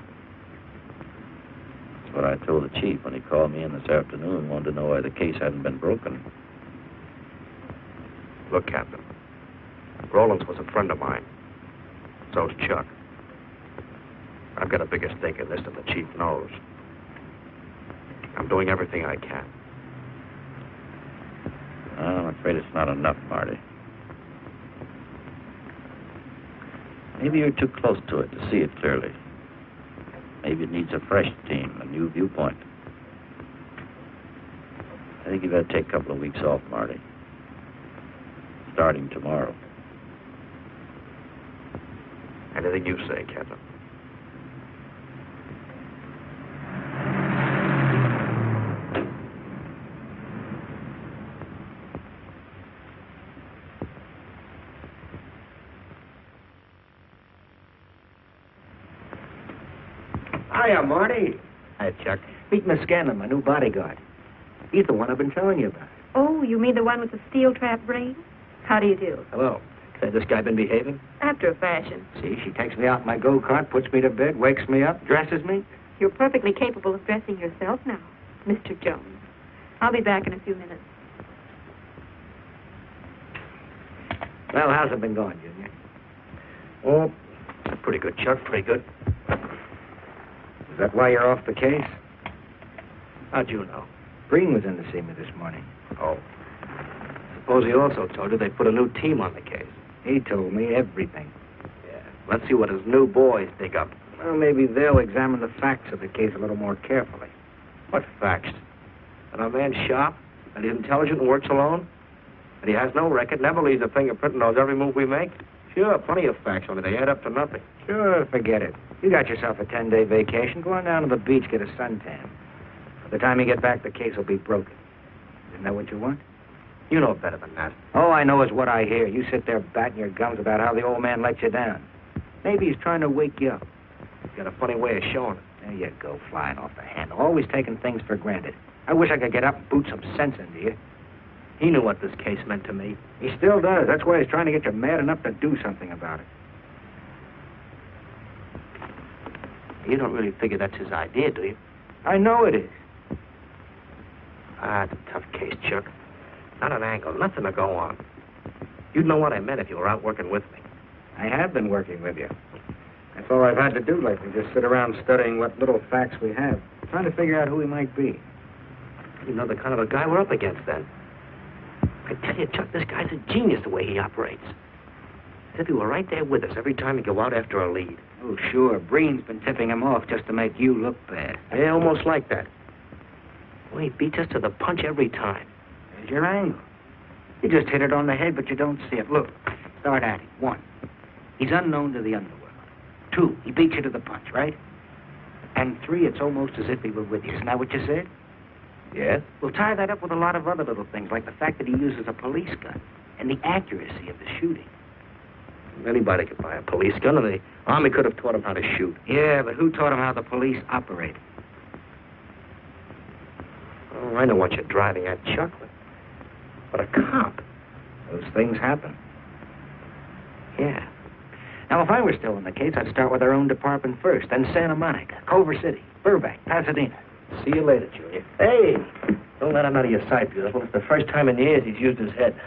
That's what I told the chief when he called me in this afternoon and wanted to know why the case hadn't been broken. Look, Captain. Rawlins was a friend of mine. So's Chuck. I've got a bigger stake in this than the chief knows. I'm doing everything I can. Well, it's afraid it's not enough, Marty. Maybe you're too close to it to see it clearly. Maybe it needs a fresh team, a new viewpoint. I think you better take a couple of weeks off, Marty. Starting tomorrow. Anything you say, Captain. Hiya, Marty. Hi, Chuck. Meet Miss Scanlon, my new bodyguard. He's the one I've been telling you about. Oh, you mean the one with the steel trap brain? How do you do? Hello. Say, this guy been behaving? After a fashion. See, she takes me out in my go-kart, puts me to bed, wakes me up, dresses me. You're perfectly capable of dressing yourself now, Mr. Jones. I'll be back in a few minutes. Well, how's it been going, Junior? Oh, pretty good, Chuck, pretty good. Is that why you're off the case? How'd you know? Breen was in to see me this morning. Oh. Suppose he also told you they put a new team on the case. He told me everything. Yeah. Let's see what his new boys dig up. Well, maybe they'll examine the facts of the case a little more carefully. What facts? That our man's sharp? That he's intelligent and works alone? That he has no record, never leaves a fingerprint and knows every move we make? Sure, plenty of facts, only they add up to nothing. Sure, forget it. You got yourself a 10-day vacation. Go on down to the beach, get a suntan. By the time you get back, the case will be broken. Isn't that what you want? You know better than that. All I know is what I hear. You sit there batting your gums about how the old man let you down. Maybe he's trying to wake you up. He's got a funny way of showing it. There you go, flying off the handle. Always taking things for granted. I wish I could get up and boot some sense into you. He knew what this case meant to me. He still does. That's why he's trying to get you mad enough to do something about it. You don't really figure that's his idea, do you? I know it is. Ah, it's a tough case, Chuck. Not an angle, nothing to go on. You'd know what I meant if you were out working with me. I have been working with you. That's all I've had to do lately, just sit around studying what little facts we have, trying to figure out who he might be. You know the kind of a guy we're up against, then. I tell you, Chuck, this guy's a genius the way he operates. As if he were right there with us every time he go out after a lead. Oh, sure. Breen's been tipping him off just to make you look bad. Yeah, almost like that. Well, he beats us to the punch every time. There's your angle. You just hit it on the head, but you don't see it. Look, start at it. 1, he's unknown to the underworld. 2, he beats you to the punch, right? And 3, it's almost as if he were with you. Isn't that what you said? Yeah? We'll tie that up with a lot of other little things, like the fact that he uses a police gun and the accuracy of the shooting. Anybody could buy a police gun, and the Army could have taught him how to shoot. Yeah, but who taught him how the police operate? Oh, I know what you're driving at, Chuck, but a cop. Those things happen. Yeah. Now, if I were still in the case, I'd start with our own department first, then Santa Monica, Culver City, Burbank, Pasadena. See you later, Junior. Hey, don't let him out of your sight, beautiful. It's the first time in years he's used his head.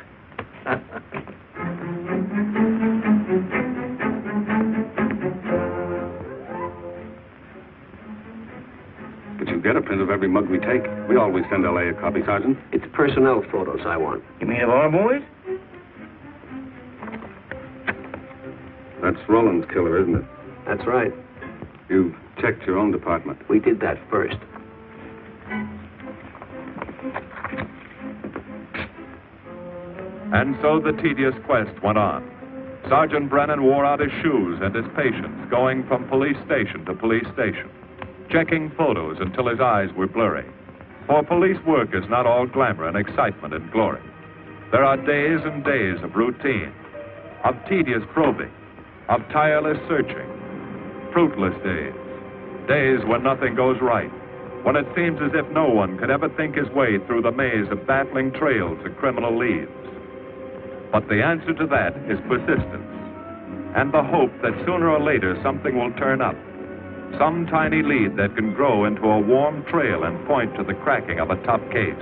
But you get a print of every mug we take. We always send LA a copy, Sergeant. It's personnel photos I want. You mean of our boys? That's Roland's killer, isn't it? That's right. You checked your own department. We did that first. And so the tedious quest went on. Sergeant Brennan wore out his shoes and his patience, going from police station to police station, checking photos until his eyes were blurry. For police work is not all glamour and excitement and glory. There are days and days of routine, of tedious probing, of tireless searching, fruitless days, days when nothing goes right, when it seems as if no one could ever think his way through the maze of baffling trails and criminal leads. But the answer to that is persistence, and the hope that sooner or later something will turn up, some tiny lead that can grow into a warm trail and point to the cracking of a tough case.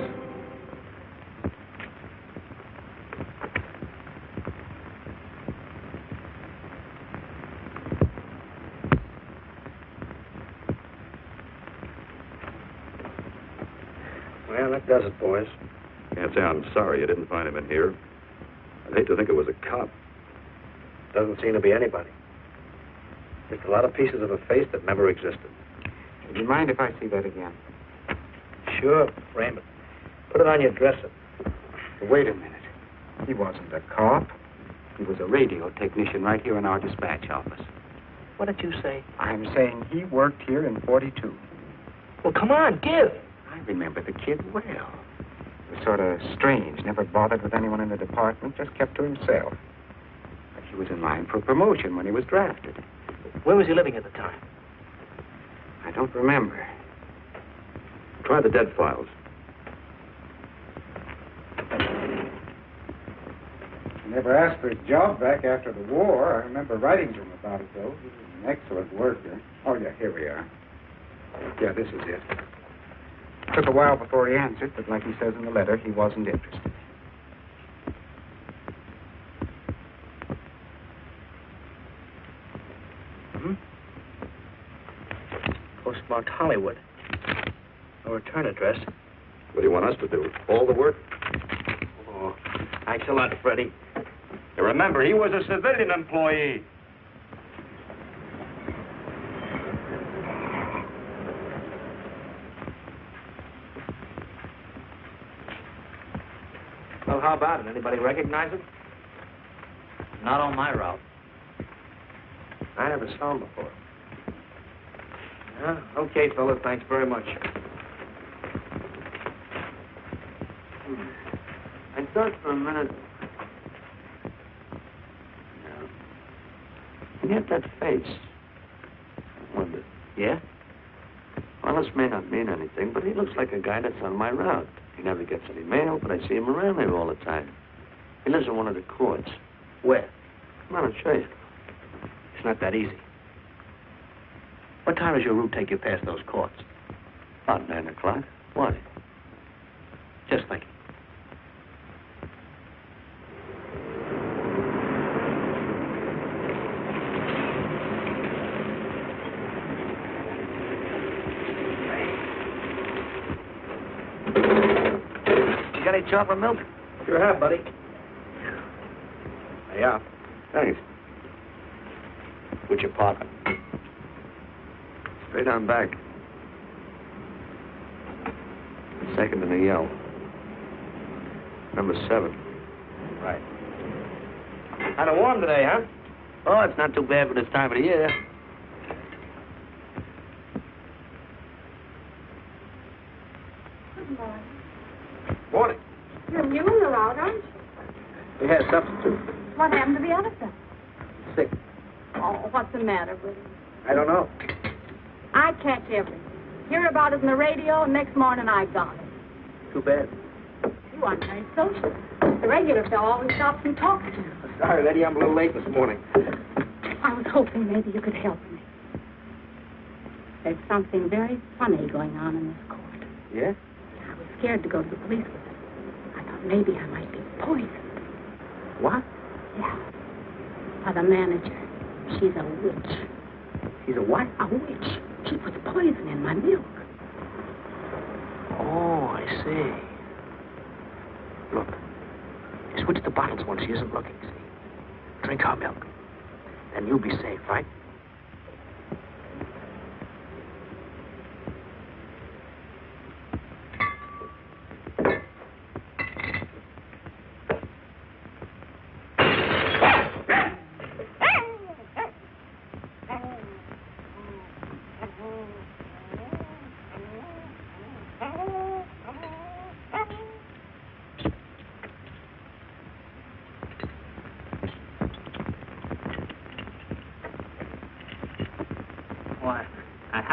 Well, that does it, boys. Can't say I'm sorry you didn't find him in here. I'd hate to think it was a cop. Doesn't seem to be anybody. Just a lot of pieces of a face that never existed. Would you mind if I see that again? Sure, frame it. Put it on your dresser. Wait a minute. He wasn't a cop. He was a radio technician right here in our dispatch office. What did you say? I'm saying he worked here in 42. Well, come on, give. I remember the kid well. He was sort of strange, never bothered with anyone in the department, just kept to himself. But he was in line for promotion when he was drafted. Where was he living at the time? I don't remember. Try the dead files. He never asked for his job back after the war. I remember writing to him about it, though. He was an excellent worker. Oh, yeah, here we are. Yeah, this is it. Took a while before he answered, but like he says in the letter, he wasn't interested. Postmarked Hollywood. No return address. What do you want us to do? All the work? Oh, thanks a lot, Freddie. You remember, he was a civilian employee. Well, how about it? Anybody recognize him? Not on my route. I never saw him before. Okay, fella, thanks very much. I thought for a minute... He had that face. I wondered. Yeah? Well, this may not mean anything, but he looks like a guy that's on my route. He never gets any mail, but I see him around here all the time. He lives in one of the courts. Where? Come on, I'll show you. It's not that easy. What time does your route take you past those courts? About 9 o'clock. Why? Just thinking. You got any chocolate milk? Sure have, buddy. Yeah. Thanks. What's your pocket? Straight on back. Second in the yell. Number 7. Right. Kind of warm today, huh? Oh, it's not too bad for this time of the year. Good morning. Morning. You're new in the route, aren't you? We had substitute. What happened to the other stuff? Sick. Oh, what's the matter with him? I don't know. I catch everything. Hear about it on the radio, and next morning I got it. Too bad. You aren't very social. The regular fellow always stops and talks to you. Sorry, Letty, I'm a little late this morning. I was hoping maybe you could help me. There's something very funny going on in this court. Yeah? I was scared to go to the police with it. I thought maybe I might be poisoned. What? Yeah. By the manager. She's a witch. She's a what? A witch. She puts poison in my milk. Oh, I see. Look. You switch the bottles when she isn't looking, see? Drink her milk. Then you'll be safe, right?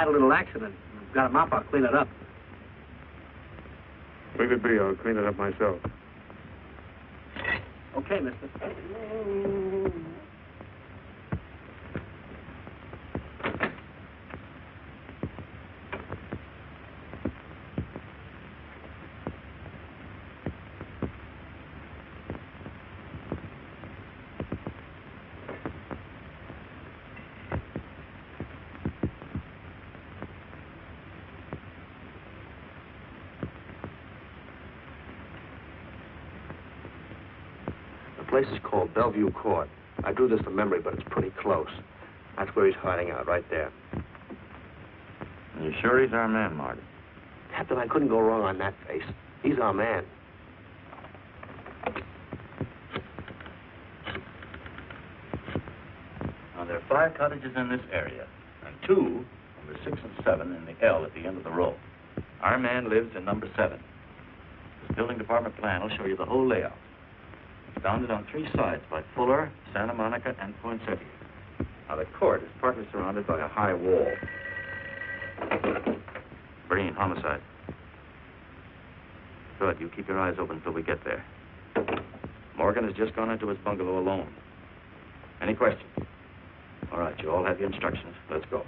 A little accident. Got a mop, I'll clean it up. Leave it be. I'll clean it up myself. Okay, mister. place is called Bellevue Court. I drew this from memory, but it's pretty close. That's where he's hiding out, right there. You sure he's our man, Marty? Captain, I couldn't go wrong on that face. He's our man. Now, there are 5 cottages in this area, and 2, number 6 and 7, in the L at the end of the row. Our man lives in number 7. This building department plan will show you the whole layout. It's bounded on 3 sides by Fuller, Santa Monica, and Poinsettia. Now, the court is partly surrounded by a high wall. Breen, homicide. Good, you keep your eyes open until we get there. Morgan has just gone into his bungalow alone. Any questions? All right, you all have your instructions. Let's go.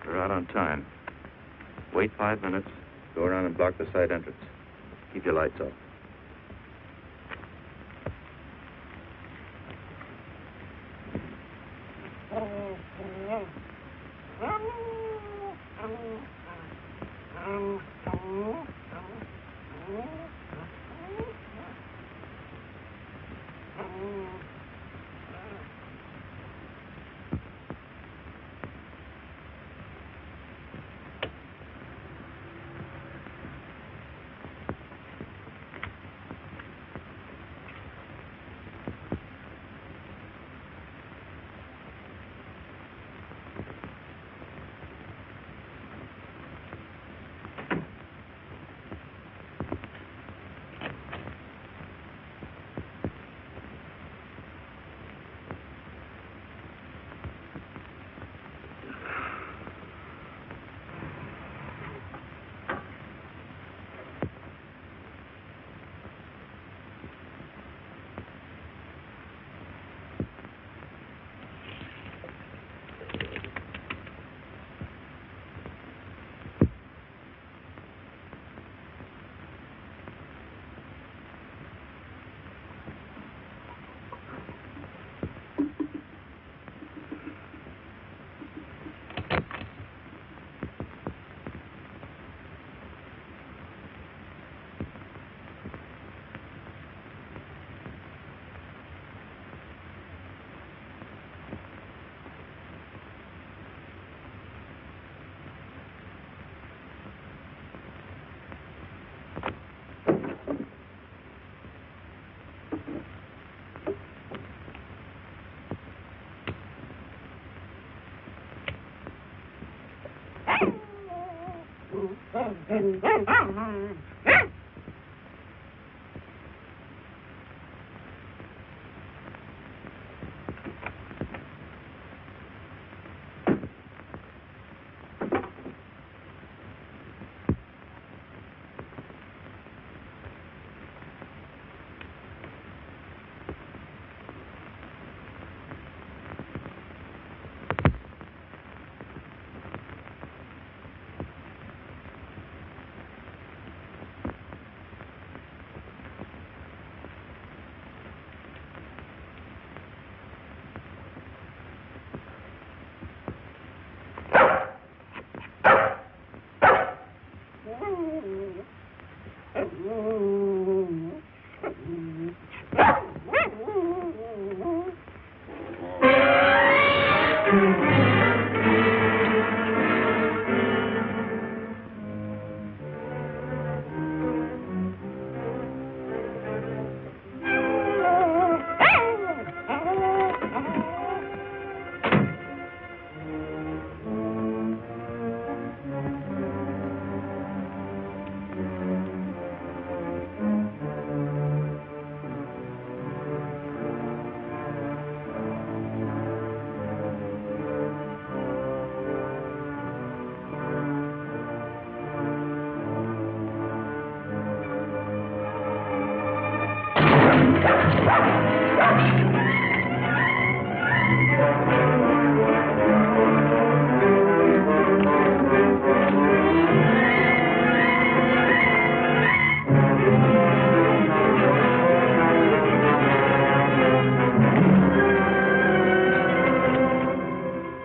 We're out on time. Wait 5 minutes. Go around and block the side entrance. Keep your lights off.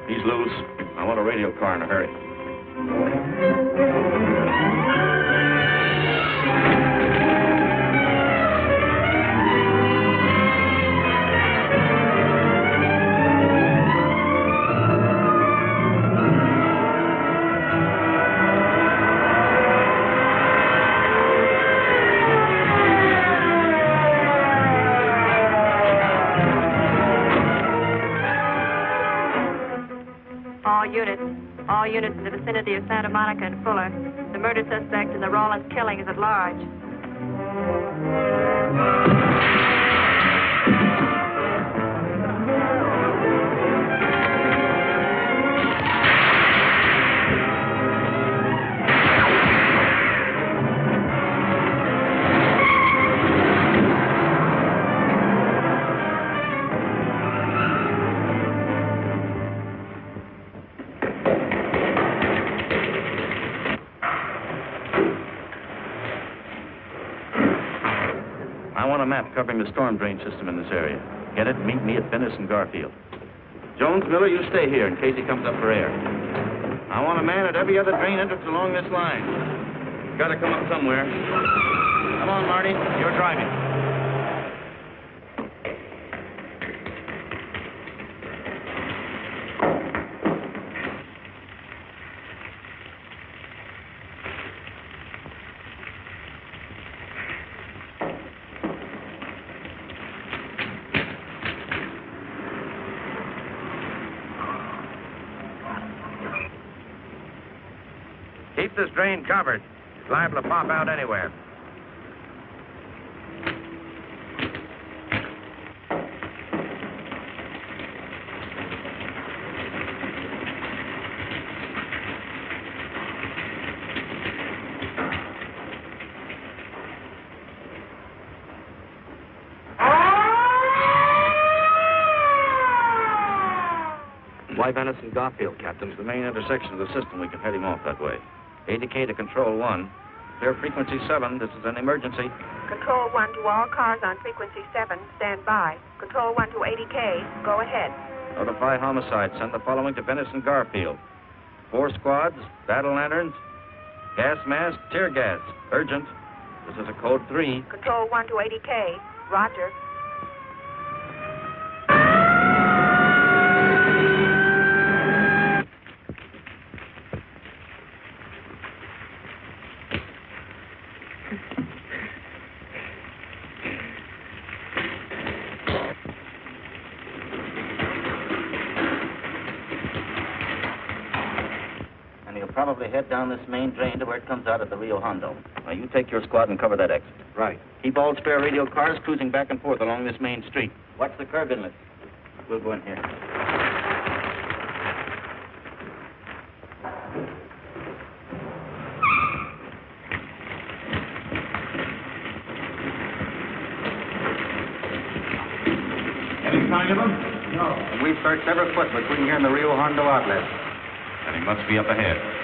He's loose. I want a radio car in a hurry. All units in the vicinity of Santa Monica and Fuller. The murder suspect in the Rawlins killing is at large. I want a map covering the storm drain system in this area. Get it? Meet me at Venice and Garfield. Jones, Miller, you stay here in case he comes up for air. I want a man at every other drain entrance along this line. Got to come up somewhere. Come on, Marty. You're driving. Keep this drain covered. It's liable to pop out anywhere. Why Venice and Garfield, Captain? It's the main intersection of the system. We can head him off that way. ADK to Control 1. Clear frequency 7. This is an emergency. Control 1 to all cars on frequency 7. Stand by. Control 1 to 80K. Go ahead. Notify homicide. Send the following to Venice and Garfield. 4 squads, battle lanterns, gas mask, tear gas. Urgent. This is a code 3. Control 1 to 80K. Roger. Probably head down this main drain to where it comes out at the Rio Hondo. Now, you take your squad and cover that exit. Right. Keep all spare radio cars cruising back and forth along this main street. Watch the curb inlet. We'll go in here. Any sign of him? No. We've searched every foot between here and the Rio Hondo outlet. And he must be up ahead.